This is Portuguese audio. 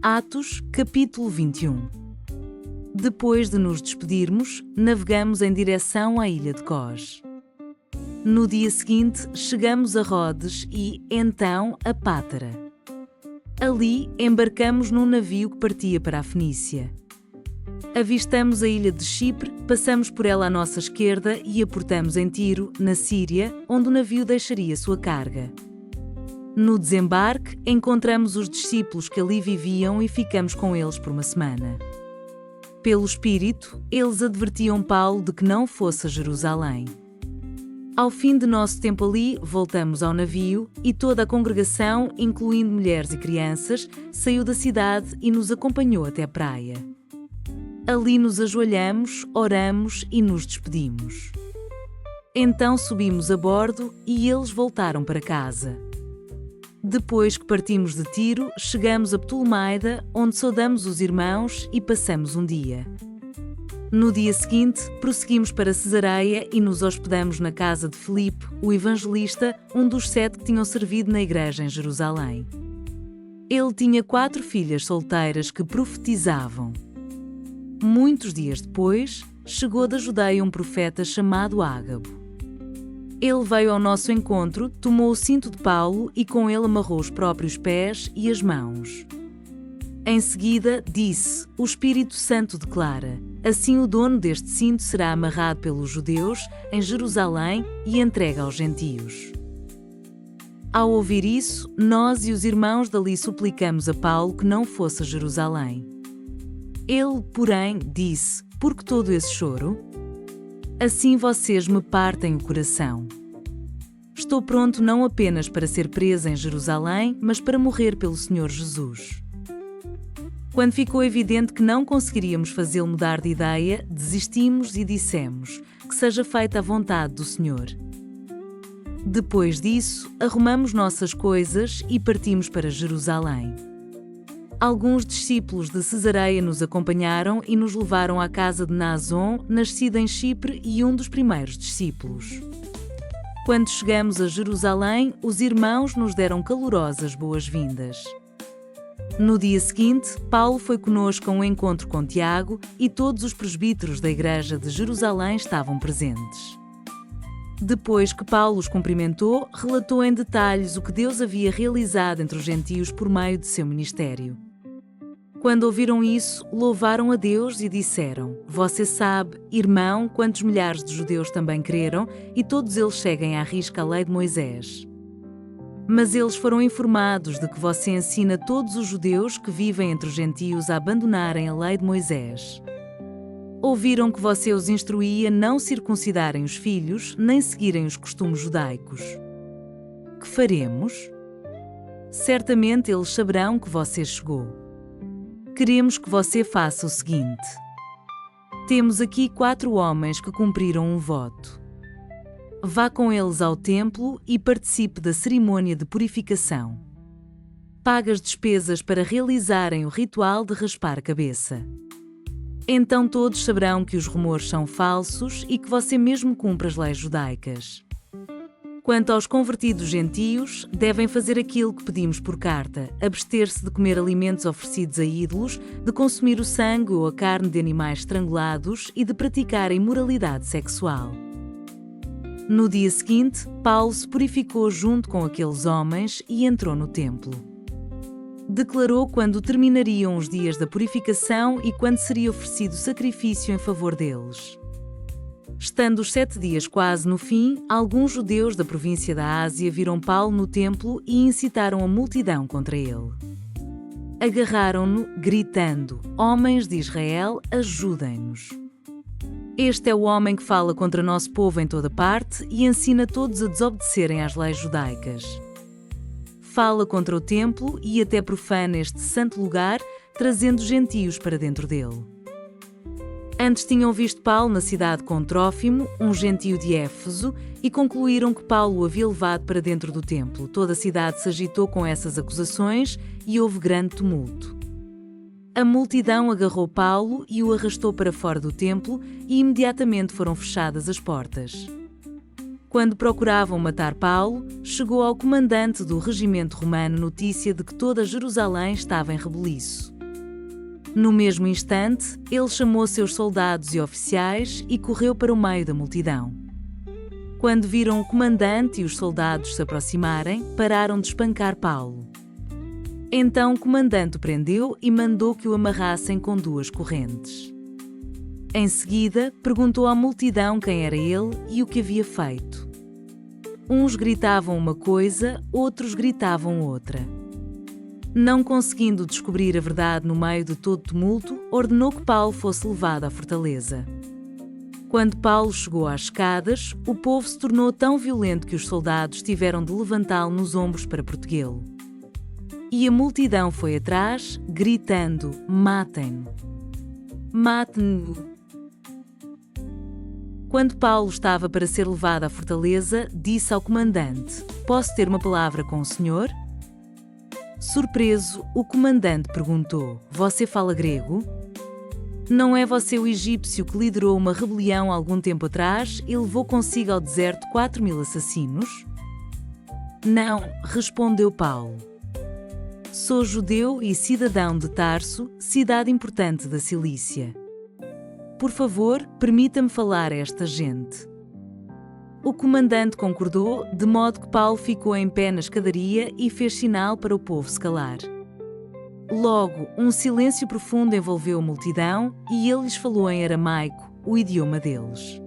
Atos, capítulo 21. Depois de nos despedirmos, navegamos em direção à ilha de Cós. No dia seguinte, chegamos a Rodes e, então, a Pátara. Ali, embarcamos num navio que partia para a Fenícia. Avistamos a ilha de Chipre, passamos por ela à nossa esquerda e aportamos em Tiro, na Síria, onde o navio deixaria sua carga. No desembarque, encontramos os discípulos que ali viviam e ficamos com eles por uma semana. Pelo Espírito, eles advertiam Paulo de que não fosse a Jerusalém. Ao fim de nosso tempo ali, voltamos ao navio e toda a congregação, incluindo mulheres e crianças, saiu da cidade e nos acompanhou até a praia. Ali nos ajoelhamos, oramos e nos despedimos. Então subimos a bordo e eles voltaram para casa. Depois que partimos de Tiro, chegamos a Ptolemaida, onde saudamos os irmãos e passamos um dia. No dia seguinte, prosseguimos para Cesareia e nos hospedamos na casa de Filipe, o evangelista, um dos 7 que tinham servido na igreja em Jerusalém. Ele tinha 4 filhas solteiras que profetizavam. Muitos dias depois, chegou da Judeia um profeta chamado Ágabo. Ele veio ao nosso encontro, tomou o cinto de Paulo e com ele amarrou os próprios pés e as mãos. Em seguida, disse: "O Espírito Santo declara: assim o dono deste cinto será amarrado pelos judeus em Jerusalém e entregue aos gentios." Ao ouvir isso, nós e os irmãos dali suplicamos a Paulo que não fosse a Jerusalém. Ele, porém, disse: "Por que todo esse choro? Assim vocês me partem o coração. Estou pronto não apenas para ser preso em Jerusalém, mas para morrer pelo Senhor Jesus." Quando ficou evidente que não conseguiríamos fazê-lo mudar de ideia, desistimos e dissemos: "Que seja feita a vontade do Senhor." Depois disso, arrumamos nossas coisas e partimos para Jerusalém. Alguns discípulos de Cesareia nos acompanharam e nos levaram à casa de Naasson, nascido em Chipre e um dos primeiros discípulos. Quando chegamos a Jerusalém, os irmãos nos deram calorosas boas-vindas. No dia seguinte, Paulo foi conosco a um encontro com Tiago e todos os presbíteros da igreja de Jerusalém estavam presentes. Depois que Paulo os cumprimentou, relatou em detalhes o que Deus havia realizado entre os gentios por meio de seu ministério. Quando ouviram isso, louvaram a Deus e disseram: "Você sabe, irmão, quantos milhares de judeus também creram e todos eles seguem à risca a lei de Moisés. Mas eles foram informados de que você ensina todos os judeus que vivem entre os gentios a abandonarem a lei de Moisés. Ouviram que você os instruía a não circuncidarem os filhos, nem seguirem os costumes judaicos. Que faremos? Certamente eles saberão que você chegou. Queremos que você faça o seguinte. Temos aqui 4 homens que cumpriram um voto. Vá com eles ao templo e participe da cerimônia de purificação. Pague as despesas para realizarem o ritual de raspar a cabeça. Então todos saberão que os rumores são falsos e que você mesmo cumpre as leis judaicas. Quanto aos convertidos gentios, devem fazer aquilo que pedimos por carta: abster-se de comer alimentos oferecidos a ídolos, de consumir o sangue ou a carne de animais estrangulados e de praticar a imoralidade sexual." No dia seguinte, Paulo se purificou junto com aqueles homens e entrou no templo. Declarou quando terminariam os dias da purificação e quando seria oferecido sacrifício em favor deles. Estando os 7 dias quase no fim, alguns judeus da província da Ásia viram Paulo no templo e incitaram a multidão contra ele. Agarraram-no, gritando: "Homens de Israel, ajudem-nos! Este é o homem que fala contra nosso povo em toda parte e ensina todos a desobedecerem às leis judaicas. Fala contra o templo e até profana este santo lugar, trazendo gentios para dentro dele." Antes tinham visto Paulo na cidade com Trófimo, um gentio de Éfeso, e concluíram que Paulo o havia levado para dentro do templo. Toda a cidade se agitou com essas acusações e houve grande tumulto. A multidão agarrou Paulo e o arrastou para fora do templo e imediatamente foram fechadas as portas. Quando procuravam matar Paulo, chegou ao comandante do regimento romano notícia de que toda Jerusalém estava em rebuliço. No mesmo instante, ele chamou seus soldados e oficiais e correu para o meio da multidão. Quando viram o comandante e os soldados se aproximarem, pararam de espancar Paulo. Então o comandante o prendeu e mandou que o amarrassem com 2 correntes. Em seguida, perguntou à multidão quem era ele e o que havia feito. Uns gritavam uma coisa, outros gritavam outra. Não conseguindo descobrir a verdade no meio de todo tumulto, ordenou que Paulo fosse levado à fortaleza. Quando Paulo chegou às escadas, o povo se tornou tão violento que os soldados tiveram de levantá-lo nos ombros para protegê-lo. E a multidão foi atrás, gritando: "Matem-no! Matem-no!" Quando Paulo estava para ser levado à fortaleza, disse ao comandante: "Posso ter uma palavra com o senhor?" Surpreso, o comandante perguntou: "Você fala grego? Não é você o egípcio que liderou uma rebelião algum tempo atrás e levou consigo ao deserto 4.000 assassinos?" "Não", respondeu Paulo. "Sou judeu e cidadão de Tarso, cidade importante da Cilícia. Por favor, permita-me falar a esta gente." O comandante concordou, de modo que Paulo ficou em pé na escadaria e fez sinal para o povo se calar. Logo, um silêncio profundo envolveu a multidão e ele lhes falou em aramaico, o idioma deles.